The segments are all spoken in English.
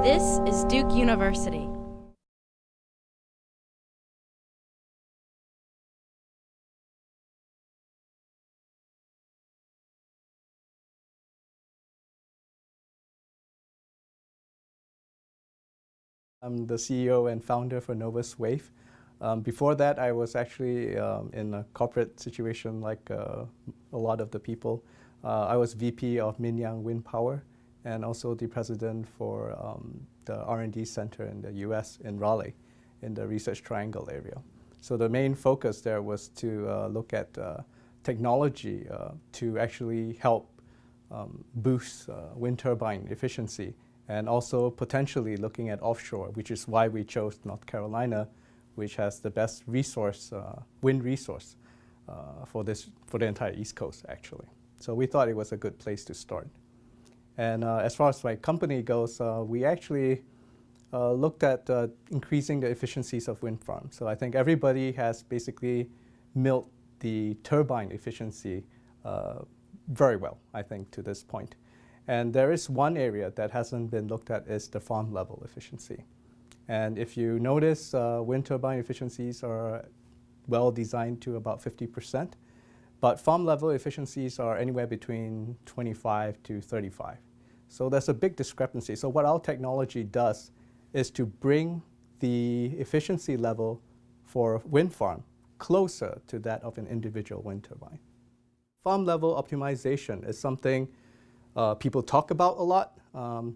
This is Duke University. I'm the CEO and founder for Novuswave. Before that, I was actually in a corporate situation like a lot of the people. I was VP of Minyang Wind Power and also the president for the R&D center in the US in Raleigh, in the Research Triangle area. So the main focus there was to look at technology to actually help boost wind turbine efficiency, and also potentially looking at offshore, which is why we chose North Carolina, which has the best resource, wind resource for the entire East Coast, actually. So we thought it was a good place to start. And as far as my company goes, we actually looked at increasing the efficiencies of wind farms. So I think everybody has basically milked the turbine efficiency very well, I think, to this point. And there is one area that hasn't been looked at is the farm level efficiency. And if you notice, wind turbine efficiencies are well designed to about 50%, but farm level efficiencies are anywhere between 25 to 35. So there's a big discrepancy. So what our technology does is to bring the efficiency level for a wind farm closer to that of an individual wind turbine. Farm level optimization is something people talk about a lot.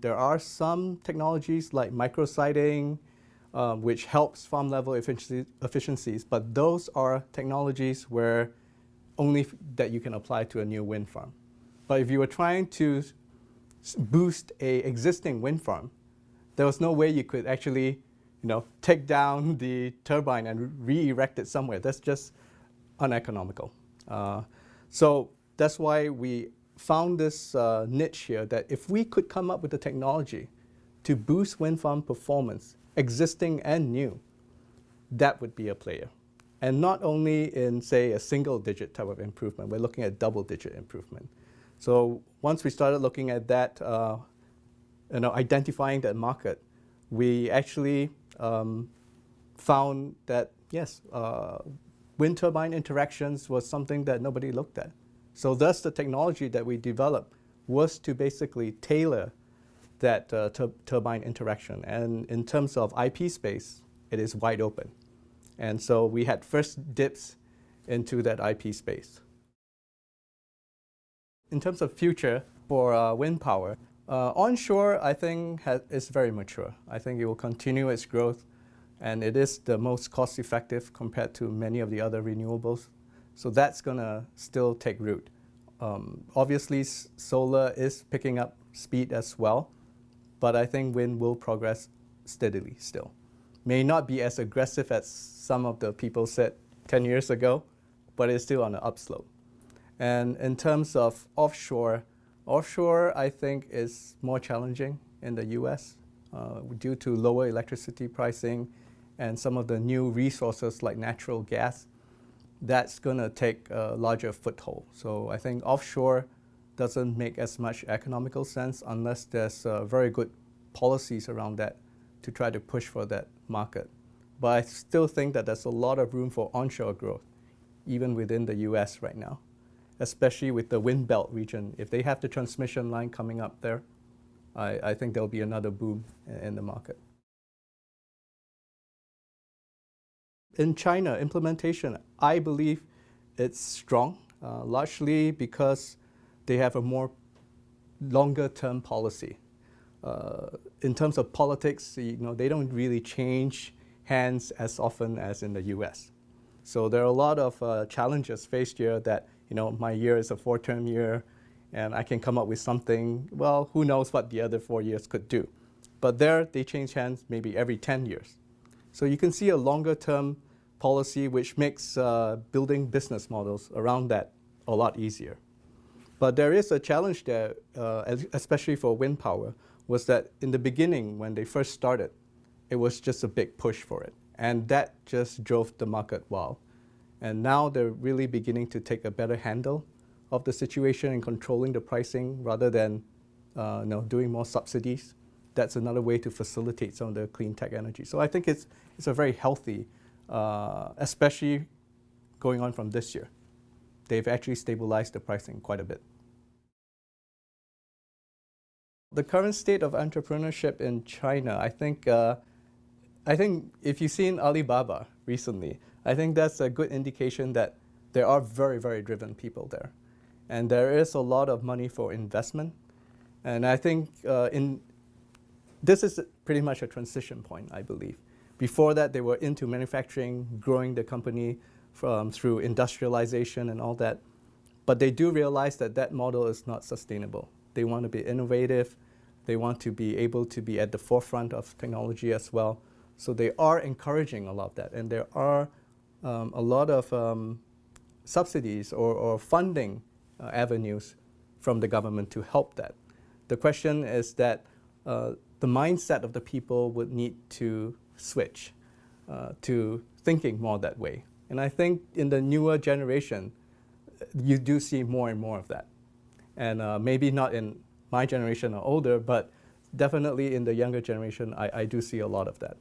There are some technologies like micrositing, which helps farm level efficiencies, but those are technologies where only that you can apply to a new wind farm. But if you were trying to boost an existing wind farm, there was no way you could actually, take down the turbine and re-erect it somewhere. That's just uneconomical. So that's why we found this niche here, that if we could come up with a technology to boost wind farm performance, existing and new, that would be a player. And not only in, say, a single-digit type of improvement, we're looking at double-digit improvement. So once we started looking at that, identifying that market, we actually found that, yes, wind turbine interactions was something that nobody looked at. So thus the technology that we developed was to basically tailor that turbine interaction. And in terms of IP space, it is wide open. And so we had first dips into that IP space. In terms of future for wind power, onshore, I think, is very mature. I think it will continue its growth, and it is the most cost-effective compared to many of the other renewables. So that's going to still take root. Obviously, solar is picking up speed as well, but I think wind will progress steadily still. May not be as aggressive as some of the people said 10 years ago, but it's still on an upslope. And in terms of offshore, I think is more challenging in the US due to lower electricity pricing and some of the new resources like natural gas. That's going to take a larger foothold. So I think offshore doesn't make as much economical sense unless there's very good policies around that to try to push for that market. But I still think that there's a lot of room for onshore growth, even within the US right now, especially with the wind belt region. If they have the transmission line coming up there, I think there'll be another boom in the market. In China, implementation, I believe it's strong, largely because they have a more longer-term policy. In terms of politics, they don't really change hands as often as in the US. So there are a lot of challenges faced here that, my year is a 4-term year, and I can come up with something, well, who knows what the other 4 years could do. But there, they change hands maybe every 10 years. So you can see a longer-term policy which makes building business models around that a lot easier. But there is a challenge there, especially for wind power, was that in the beginning, when they first started, it was just a big push for it. And that just drove the market wild. And now they're really beginning to take a better handle of the situation and controlling the pricing rather than doing more subsidies. that's another way to facilitate some of the clean tech energy. So I think it's a very healthy, especially going on from this year. They've actually stabilized the pricing quite a bit. The current state of entrepreneurship in China, I think if you've seen Alibaba recently, I think that's a good indication that there are very, very driven people there. And there is a lot of money for investment. And I think this is pretty much a transition point, I believe. Before that, they were into manufacturing, growing the company through industrialization and all that. But they do realize that that model is not sustainable. They want to be innovative. They want to be able to be at the forefront of technology as well. So they are encouraging a lot of that. And there are a lot of subsidies or funding avenues from the government to help that. The question is that the mindset of the people would need to switch to thinking more that way. And I think in the newer generation, you do see more and more of that. And maybe not in my generation or older, but definitely in the younger generation, I do see a lot of that.